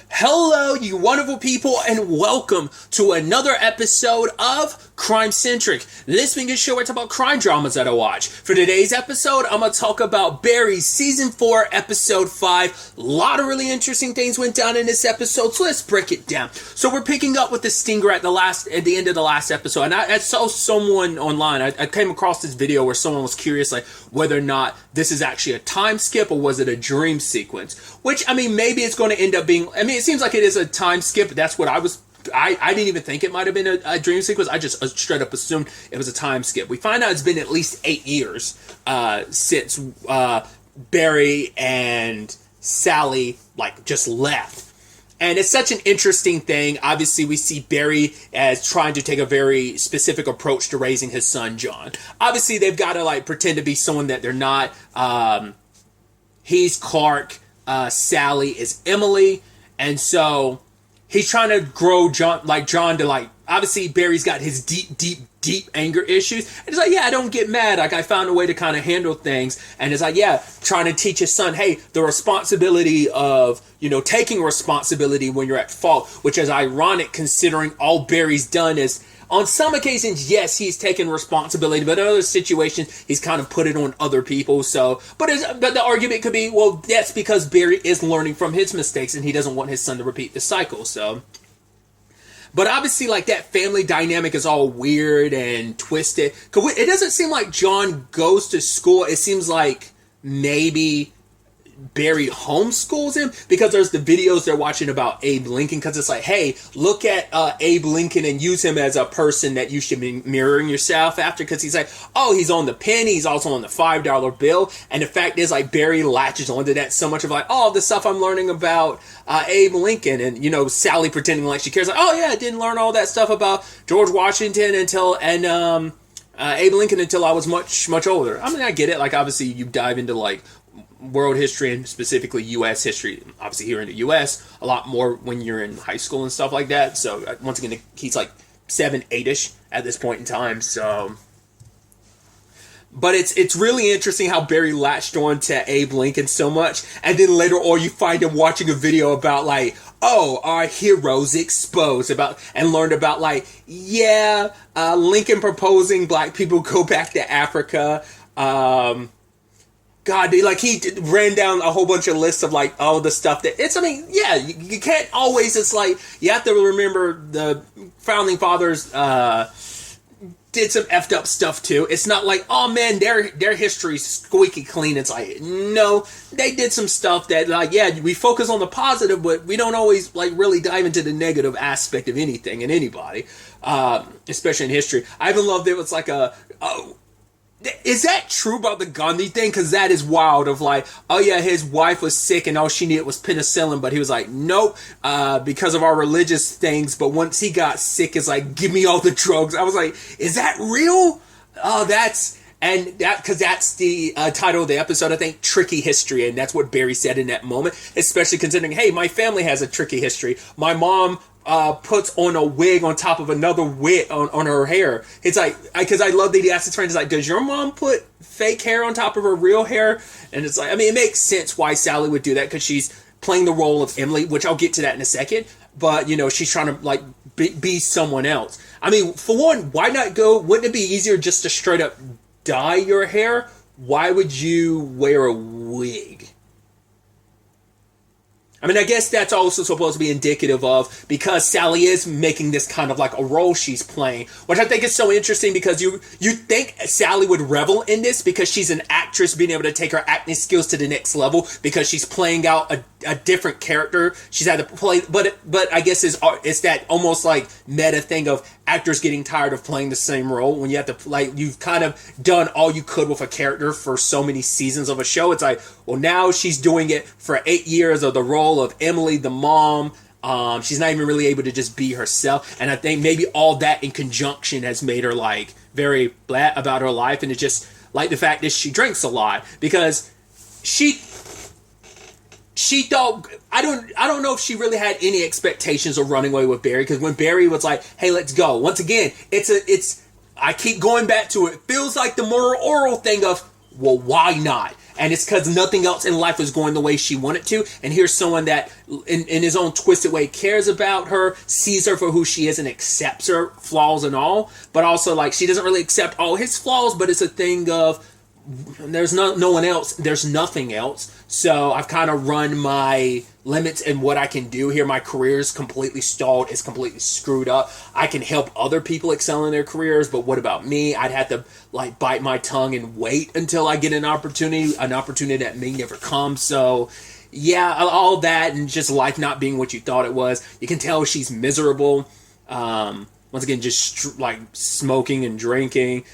Hello, you wonderful people, and welcome to another episode of Crime Centric. This being a show where I talk about crime dramas that I watch. For today's episode, I'm going to talk about Barry Season 4, Episode 5. A lot of really interesting things went down in this episode, so let's break it down. So we're picking up with the stinger at the end of the last episode, and I saw someone online, I came across this video where someone was curious, like, whether or not this is actually a time skip or was it a dream sequence, which, I mean, maybe it's going to end up being, I mean, it seems like it is a time skip, but that's what I didn't even think it might have been a dream sequence. I just straight up assumed it was a time skip. We find out it's been at least 8 years since Barry and Sally, like, just left. And it's such an interesting thing. Obviously, we see Barry as trying to take a very specific approach to raising his son, John. Obviously, they've got to, like, pretend to be someone that they're not. He's Clark. Sally is Emily. And so he's trying to grow John to, like, obviously Barry's got his deep anger issues. And he's like, yeah, I don't get mad. Like, I found a way to kind of handle things. And it's like, yeah, trying to teach his son, hey, the responsibility of, you know, taking responsibility when you're at fault, which is ironic considering all Barry's done is, on some occasions, yes, he's taken responsibility, but in other situations, he's kind of put it on other people. So, but the argument could be, well, that's because Barry is learning from his mistakes and he doesn't want his son to repeat the cycle. So, but obviously, like, that family dynamic is all weird and twisted. It doesn't seem like John goes to school. It seems like maybe Barry homeschools him, because there's the videos they're watching about Abe Lincoln, because it's like, hey, look at Abe Lincoln and use him as a person that you should be mirroring yourself after, because he's like, oh, he's on the penny, he's also on the $5 bill, and the fact is, like, Barry latches onto that so much of, like, oh, the stuff I'm learning about Abe Lincoln, and, you know, Sally pretending like she cares, like, oh yeah, I didn't learn all that stuff about George Washington Abe Lincoln until I was much older. I mean, I get it, like, obviously you dive into, like, world history and specifically U.S. history, obviously here in the U.S. a lot more when you're in high school and stuff like that. So once again, he's like 7, 8-ish at this point in time. So, but it's really interesting how Barry latched on to Abe Lincoln so much, and then later on you find him watching a video about, like, oh, our heroes exposed, about, and learned about, like, yeah, Lincoln proposing black people go back to Africa. God, like, he ran down a whole bunch of lists of, like, all the stuff that, it's, I mean, yeah, you can't always, it's like, you have to remember the founding fathers did some effed up stuff too. It's not like, oh man, their history's squeaky clean. It's like, no, they did some stuff that, like, yeah, we focus on the positive, but we don't always, like, really dive into the negative aspect of anything and anybody, especially in history. I even loved it was like is that true about the Gandhi thing? Because that is wild of, like, oh yeah, his wife was sick and all she needed was penicillin, but he was like, nope, because of our religious things, but once he got sick, it's like, give me all the drugs. I was like, is that real? Oh, because that's the title of the episode, I think, Tricky History, and that's what Barry said in that moment, especially considering, hey, my family has a tricky history. My mom puts on a wig on top of another wig on her hair. It's like, because I love that he asked his friend, he's like, does your mom put fake hair on top of her real hair? And it's like, I mean, it makes sense why Sally would do that, because she's playing the role of Emily, which I'll get to that in a second, but, you know, she's trying to, like, be someone else. I mean, for one, why not wouldn't it be easier just to straight up dye your hair? Why would you wear a wig? I mean, I guess that's also supposed to be indicative of, because Sally is making this kind of like a role she's playing, which I think is so interesting, because you think Sally would revel in this because she's an actress being able to take her acting skills to the next level, because she's playing out a different character. She's had to play, but I guess it's that almost like meta thing of actors getting tired of playing the same role when you have to, like, you've kind of done all you could with a character for so many seasons of a show. It's like, well, now she's doing it for 8 years of the role of Emily, the mom. She's not even really able to just be herself. And I think maybe all that in conjunction has made her, like, very blah about her life. And it's just like the fact that she drinks a lot, because she thought, I don't know if she really had any expectations of running away with Barry, because when Barry was like, hey, let's go, once again, I keep going back to it, feels like the moral oral thing of, well, why not? And it's because nothing else in life was going the way she wanted to. And here's someone that, in his own twisted way, cares about her, sees her for who she is, and accepts her flaws and all. But also, like, she doesn't really accept all his flaws, but it's a thing of, there's no one else, there's nothing else. So I've kind of run my limits and what I can do here. My career is completely stalled, it's completely screwed up. I can help other people excel in their careers, but what about me? I'd have to like bite my tongue and wait until I get an opportunity that may never come. So yeah, all that, and just life not being what you thought it was. You can tell she's miserable. Once again, just like smoking and drinking,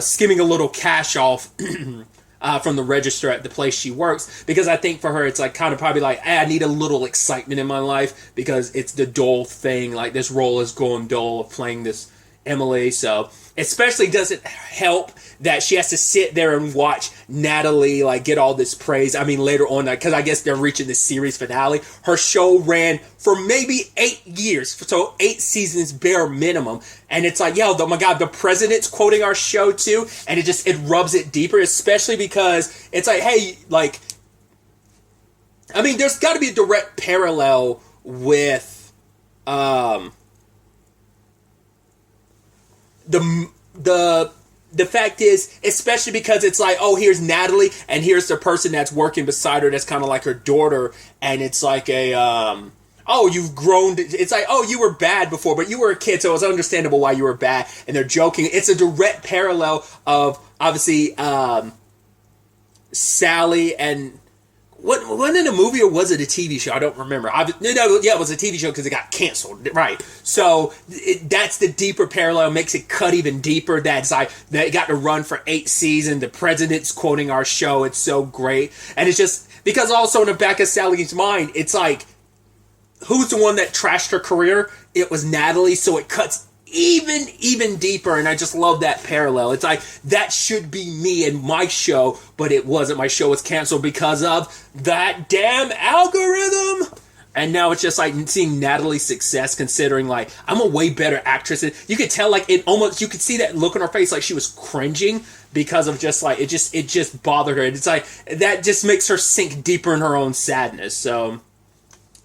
skimming a little cash off from the register at the place she works, because I think for her it's like kind of probably like, I need a little excitement in my life because it's the dull thing, like this role is going dull of playing this Emily. So especially doesn't help that she has to sit there and watch Natalie like get all this praise. I mean, later on, because I guess they're reaching the series finale. Her show ran for maybe 8 years, so 8 seasons bare minimum. And it's like, yo, oh my God, the president's quoting our show too, and it rubs it deeper, especially because it's like, hey, like, I mean, there's got to be a direct parallel with the fact is, especially because it's like, oh, here's Natalie, and here's the person that's working beside her that's kind of like her daughter, and it's like a, oh, you've grown, it's like, oh, you were bad before, but you were a kid, so it's understandable why you were bad, and they're joking. It's a direct parallel of, obviously, Sally and, wasn't it a movie or was it a TV show? I don't remember. It was a TV show because it got canceled, right? So that's the deeper parallel, makes it cut even deeper. That's like, that got to run for 8 seasons. The president's quoting our show. It's so great. And it's just, because also in the back of Sally's mind, it's like, who's the one that trashed her career? It was Natalie, so it cuts even deeper, and I just love that parallel. It's like, that should be me and my show, but it wasn't. My show was canceled because of that damn algorithm. And now it's just like seeing Natalie's success, considering like, I'm a way better actress. And you could tell, like, it almost, you could see that look on her face, like she was cringing because of just like, it just bothered her. And it's like, that just makes her sink deeper in her own sadness. So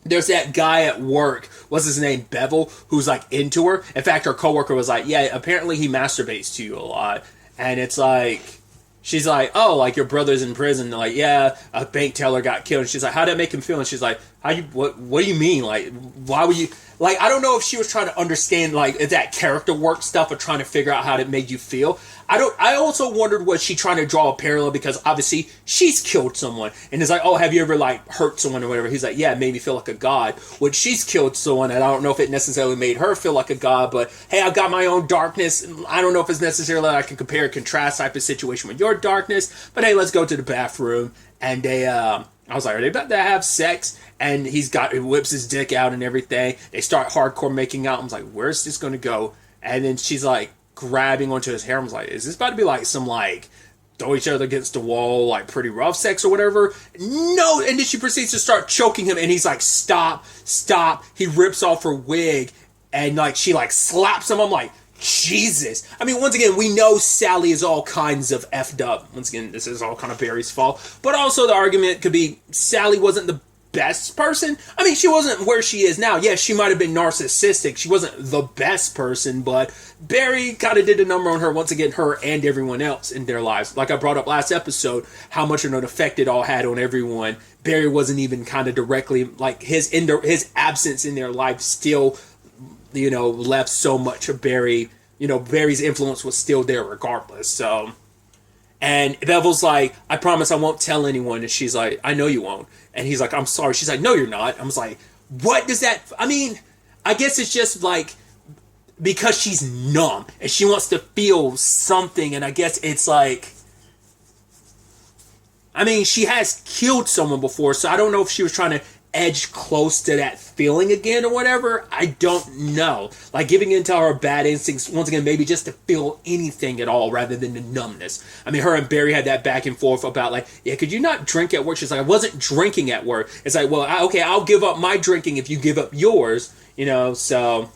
there's that guy at work, what's his name, Bevel, who's like into her. In fact, her coworker was like, yeah, apparently he masturbates to you a lot. And it's like, she's like, oh, like your brother's in prison. They're like, yeah, a bank teller got killed. And she's like, how'd that make him feel? And she's like, what do you mean? Like, why would you, like, I don't know if she was trying to understand, like, that character work stuff or trying to figure out how it made you feel. I also wondered, was she trying to draw a parallel because obviously she's killed someone, and it's like, oh, have you ever like hurt someone or whatever? He's like, yeah, it made me feel like a god. Which she's killed someone, and I don't know if it necessarily made her feel like a god, but hey, I've got my own darkness. I don't know if it's necessarily like I can compare and contrast type of situation with your darkness, but hey, let's go to the bathroom. And I was like, are they about to have sex? And he whips his dick out and everything. They start hardcore making out. I was like, where's this going to go? And then she's like grabbing onto his hair. I was like, is this about to be like some like throw each other against the wall, like pretty rough sex or whatever? No. And then she proceeds to start choking him, and he's like, stop. He rips off her wig, and like she like slaps him. I'm like, Jesus. I mean, once again, we know Sally is all kinds of effed up. Once again, this is all kind of Barry's fault. But also the argument could be Sally wasn't the best person. I mean, she wasn't where she is now. Yes, she might have been narcissistic. She wasn't the best person, but Barry kind of did a number on her, once again, her and everyone else in their lives. Like I brought up last episode, how much of an effect it all had on everyone. Barry wasn't even kind of directly, like his absence in their life still, left so much of Barry. Barry's influence was still there regardless. So, and Bevel's like, I promise I won't tell anyone. And she's like, I know you won't. And he's like, I'm sorry. She's like, no, you're not. I was like, what does that, I mean, I guess it's just like, because she's numb and she wants to feel something. And I guess it's like, I mean, she has killed someone before. So I don't know if she was trying to edge close to that feeling again or whatever. I don't know. Like giving into her bad instincts once again, maybe just to feel anything at all rather than the numbness. I mean, her and Barry had that back and forth about like, yeah, could you not drink at work? She's like, I wasn't drinking at work. It's like, well, okay, I'll give up my drinking if you give up yours, so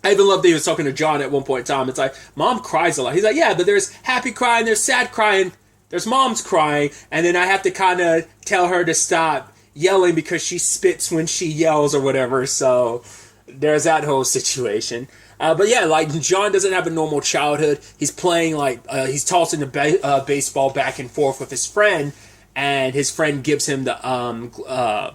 I even love that he was talking to John at one point in time. It's like, Mom cries a lot. He's like, yeah, but there's happy crying, there's sad crying. there's mom's crying, and then I have to kind of tell her to stop yelling because she spits when she yells or whatever. So there's that whole situation. But yeah, like John doesn't have a normal childhood. He's playing he's tossing the baseball back and forth with his friend, and his friend gives him the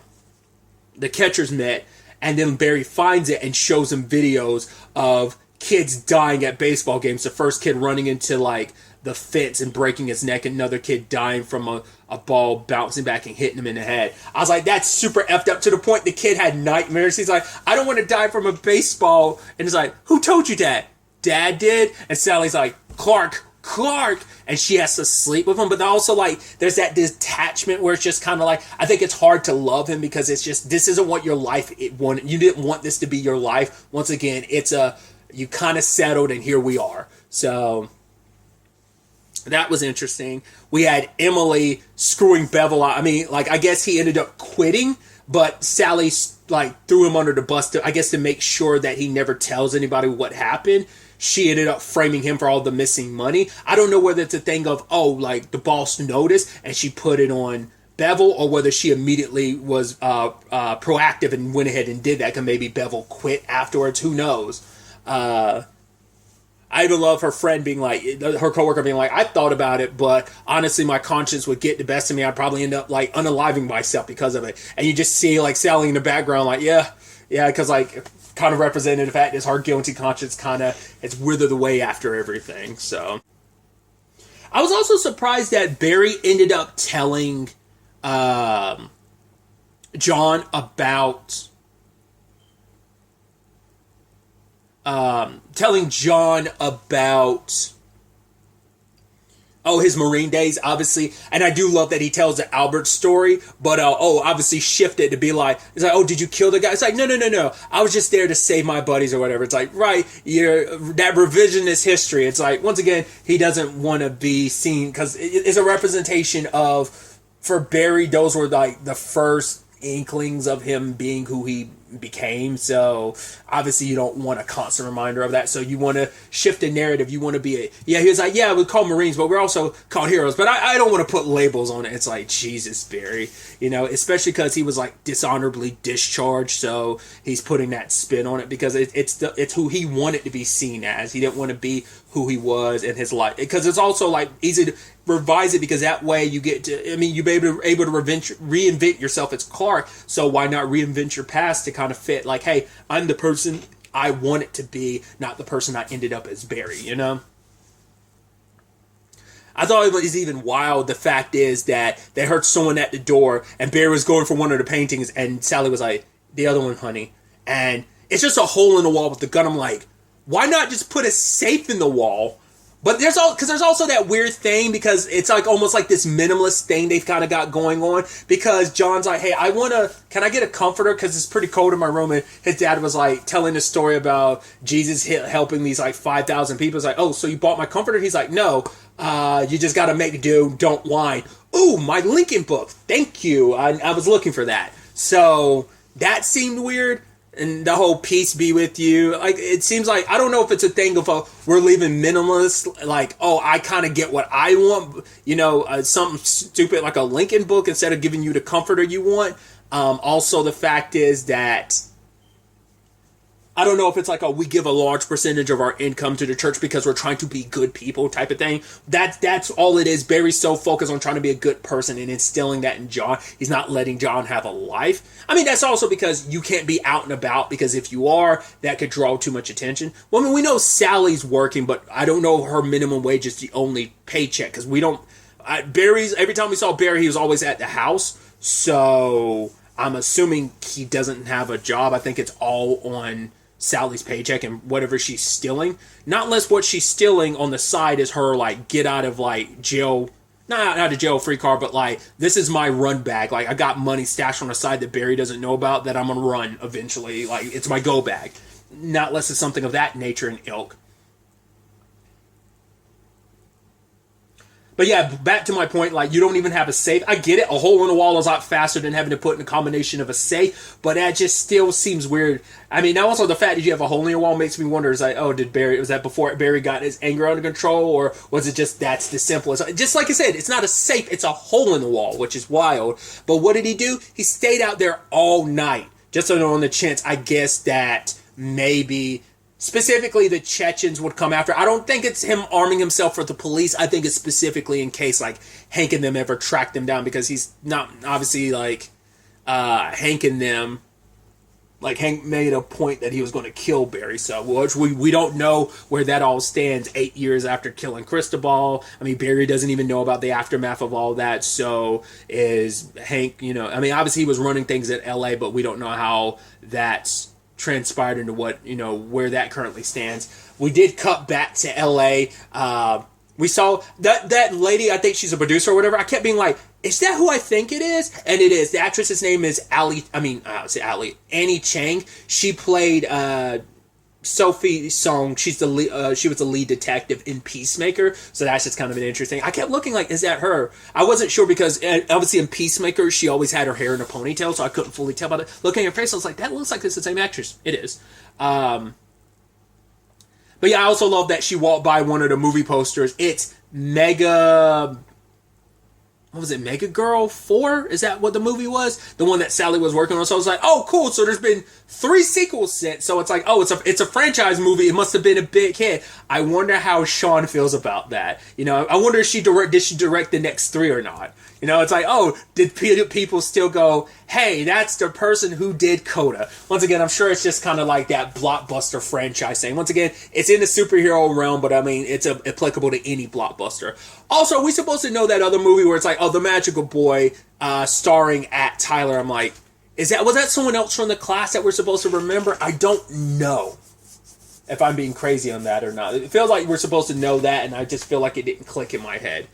catcher's mitt, and then Barry finds it and shows him videos of kids dying at baseball games. The first kid running into like the fence and breaking his neck, another kid dying from a ball bouncing back and hitting him in the head. I was like, that's super effed up, to the point the kid had nightmares. He's like, I don't want to die from a baseball. And he's like, who told you that? Dad did? And Sally's like, Clark. And she has to sleep with him. But also, like, there's that detachment where it's just kind of like, I think it's hard to love him because it's just, this isn't what your life wanted. You didn't want this to be your life. Once again, you kind of settled, and here we are. So that was interesting. We had Emily screwing Bevel out. I mean, like, I guess he ended up quitting, but Sally, like, threw him under the bus to make sure that he never tells anybody what happened. She ended up framing him for all the missing money. I don't know whether it's a thing of, like, the boss noticed and she put it on Bevel, or whether she immediately was proactive and went ahead and did that, because maybe Bevel quit afterwards. Who knows? I even love her friend being like, her coworker being like, I thought about it, but honestly, my conscience would get the best of me. I'd probably end up like unaliving myself because of it. And you just see like Sally in the background, like, yeah, because like kind of represented the fact that her guilty conscience kind of has withered away after everything. So I was also surprised that Barry ended up telling John about his Marine days, obviously. And I do love that he tells the Albert story, but obviously shifted to be like, it's like, oh, did you kill the guy? It's like, no. I was just there to save my buddies or whatever. It's like, right, that revisionist history. It's like, once again, he doesn't want to be seen, because it's a representation of, for Barry, those were like the first inklings of him being who he became. So obviously you don't want a constant reminder of that, so you want to shift the narrative. You want to be he was like, we call Marines, but we're also called heroes, but I don't want to put labels on it. It's like, Jesus, Barry, especially because he was like dishonorably discharged, so he's putting that spin on it because it's who he wanted to be seen as. He didn't want to be who he was in his life, because it's also like easy to revise it, because that way you get to, you'll be able to reinvent yourself as Clark, so why not reinvent your past to kind of fit, like, hey, I'm the person I want it to be, not the person I ended up as Barry, I thought it was even wild. The fact is that they heard someone at the door, and Barry was going for one of the paintings, and Sally was like, the other one, honey. And it's just a hole in the wall with the gun. I'm like, why not just put a safe in the wall? But there's also that weird thing, because it's like almost like this minimalist thing they've kind of got going on, because John's like, hey, can I get a comforter, because it's pretty cold in my room, and his dad was like telling a story about Jesus helping these like 5,000 people. It's like, oh, so you bought my comforter? He's like, no, you just got to make do, don't whine. Ooh, my Lincoln book, thank you, I was looking for that. So that seemed weird. And the whole peace be with you. Like, it seems like, I don't know if it's a thing of we're leaving minimalist, like, oh, I kind of get what I want, something stupid like a Lincoln book instead of giving you the comforter you want. Also, the fact is that I don't know if it's like we give a large percentage of our income to the church because we're trying to be good people type of thing. That's all it is. Barry's so focused on trying to be a good person and instilling that in John. He's not letting John have a life. That's also because you can't be out and about, because if you are, that could draw too much attention. Well, we know Sally's working, but I don't know her minimum wage is the only paycheck, because we don't... every time we saw Barry, he was always at the house, so I'm assuming he doesn't have a job. I think it's all on Sally's paycheck and whatever she's stealing. Not unless what she's stealing on the side is her, like, get out of, like, jail... Not a jail free card, but like, this is my run bag. Like, I got money stashed on the side that Barry doesn't know about that I'm gonna run eventually. Like, it's my go bag. Not unless it's something of that nature and ilk. But yeah, back to my point, like, you don't even have a safe. I get it. A hole in the wall is a lot faster than having to put in a combination of a safe, but that just still seems weird. I mean, now also the fact that you have a hole in your wall makes me wonder, is like, oh, was that before Barry got his anger under control, or was it just that's the simplest? Just like I said, it's not a safe, it's a hole in the wall, which is wild. But what did he do? He stayed out there all night, just on the chance, I guess, that maybe specifically the Chechens would come after. I don't think it's him arming himself for the police. I think it's specifically in case, like, Hank and them ever track them down, because he's not, obviously, like, Hank and them, like, Hank made a point that he was going to kill Barry, so, which we don't know where that all stands 8 years after killing Cristobal. I mean, Barry doesn't even know about the aftermath of all that, so is Hank, I mean, obviously he was running things at LA, but we don't know how that's transpired into what, where that currently stands. We did cut back to LA. We saw that lady, I think she's a producer or whatever. I kept being like, is that who I think it is? And it is. The actress's name is Annie Chang. She played Sophie Song. She was the lead detective in Peacemaker, so that's just kind of an interesting. I kept looking like, is that her? I wasn't sure, because obviously in Peacemaker she always had her hair in a ponytail, so I couldn't fully tell about it. Looking at her face, I was like, that looks like it's the same actress. It is. But yeah, I also love that she walked by one of the movie posters. It's Mega. What was it, Mega Girl 4? Is that what the movie was? The one that Sally was working on. So I was like, oh, cool. So there's been 3 sequels since. So it's like, oh, it's a franchise movie. It must have been a big hit. I wonder how Sean feels about that. I wonder if did she direct the next 3 or not? It's like, oh, did people still go, hey, that's the person who did Coda? Once again, I'm sure it's just kind of like that blockbuster franchise thing. Once again, it's in the superhero realm, but I mean, it's applicable to any blockbuster. Also, are we supposed to know that other movie where it's like, oh, The Magical Boy, starring at Tyler? I'm like, was that someone else from the class that we're supposed to remember? I don't know if I'm being crazy on that or not. It feels like we're supposed to know that, and I just feel like it didn't click in my head.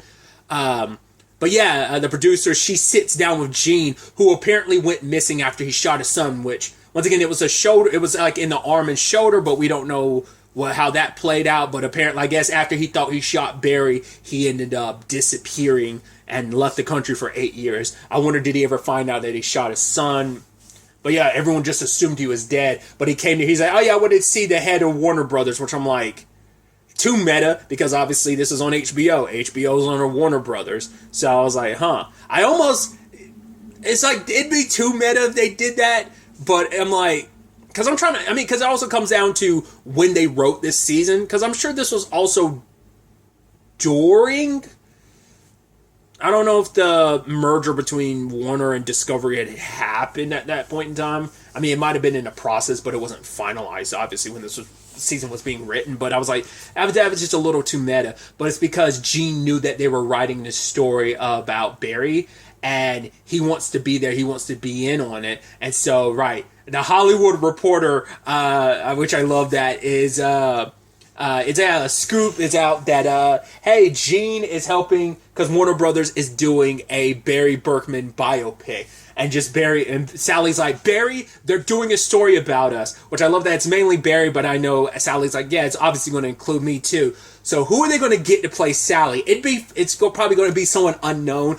But yeah, the producer, she sits down with Gene, who apparently went missing after he shot his son, which, once again, it was a shoulder, it was like in the arm and shoulder, but we don't know how that played out. But apparently, I guess after he thought he shot Barry, he ended up disappearing and left the country for 8 years. I wonder, did he ever find out that he shot his son? But yeah, everyone just assumed he was dead. But he came to, he's like, oh yeah, I wanted to see the head of Warner Brothers, which I'm like, too meta, because obviously this is on HBO. HBO's under Warner Brothers. So I was like, it's like, it'd be too meta if they did that. But I'm like, because it also comes down to when they wrote this season. Because I'm sure this was also during, I don't know if the merger between Warner and Discovery had happened at that point in time. I mean, it might have been in the process, but it wasn't finalized, obviously, when this season was being written. But I was like, that was just a little too meta. But it's because Gene knew that they were writing this story about Barry, and he wants to be there. He wants to be in on it. And so, right, the Hollywood Reporter, which I love, that is, it's a scoop is out that, hey, Gene is helping, because Warner Brothers is doing a Barry Berkman biopic. And just Barry, and Sally's like, Barry, they're doing a story about us, which I love that it's mainly Barry, but I know Sally's like, yeah, it's obviously going to include me too. So who are they going to get to play Sally? It's probably going to be someone unknown.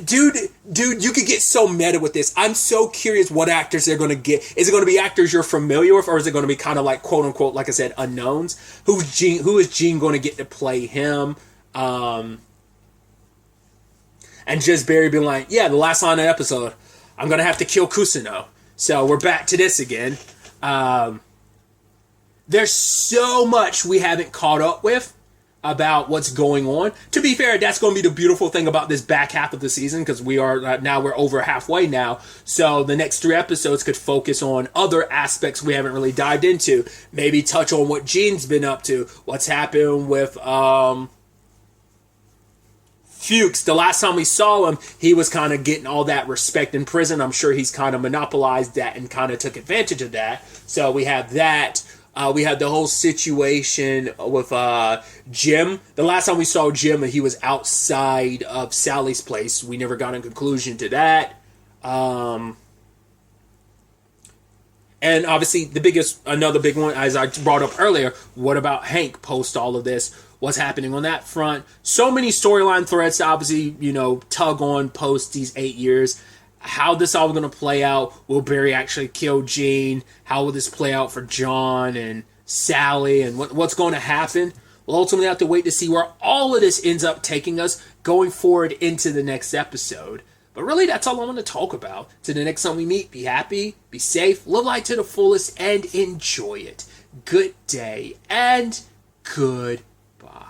Dude, you could get so meta with this. I'm so curious what actors they're going to get. Is it going to be actors you're familiar with, or is it going to be kind of like, quote unquote, like I said, unknowns? Who is Gene going to get to play him? And just Barry being like, yeah, the last line of the episode, I'm going to have to kill Kusino. So we're back to this again. There's so much we haven't caught up with about what's going on. To be fair, that's going to be the beautiful thing about this back half of the season, because we're over halfway now. So the next 3 episodes could focus on other aspects we haven't really dived into. Maybe touch on what Gene's been up to, what's happened with Fuchs. The last time we saw him, he was kind of getting all that respect in prison. I'm sure he's kind of monopolized that and kind of took advantage of that. So we have that. We had the whole situation with Jim. The last time we saw Jim, he was outside of Sally's place. We never got a conclusion to that. And obviously, another big one, as I brought up earlier, what about Hank post all of this? what's happening on that front. So many storyline threads to obviously, tug on post these 8 years. How this all going to play out? Will Barry actually kill Gene? How will this play out for John and Sally? And what's going to happen? We'll ultimately have to wait to see where all of this ends up taking us going forward into the next episode. But really, that's all I want to talk about. Till the next time we meet, be happy, be safe, live life to the fullest, and enjoy it. Good day, and goodbye.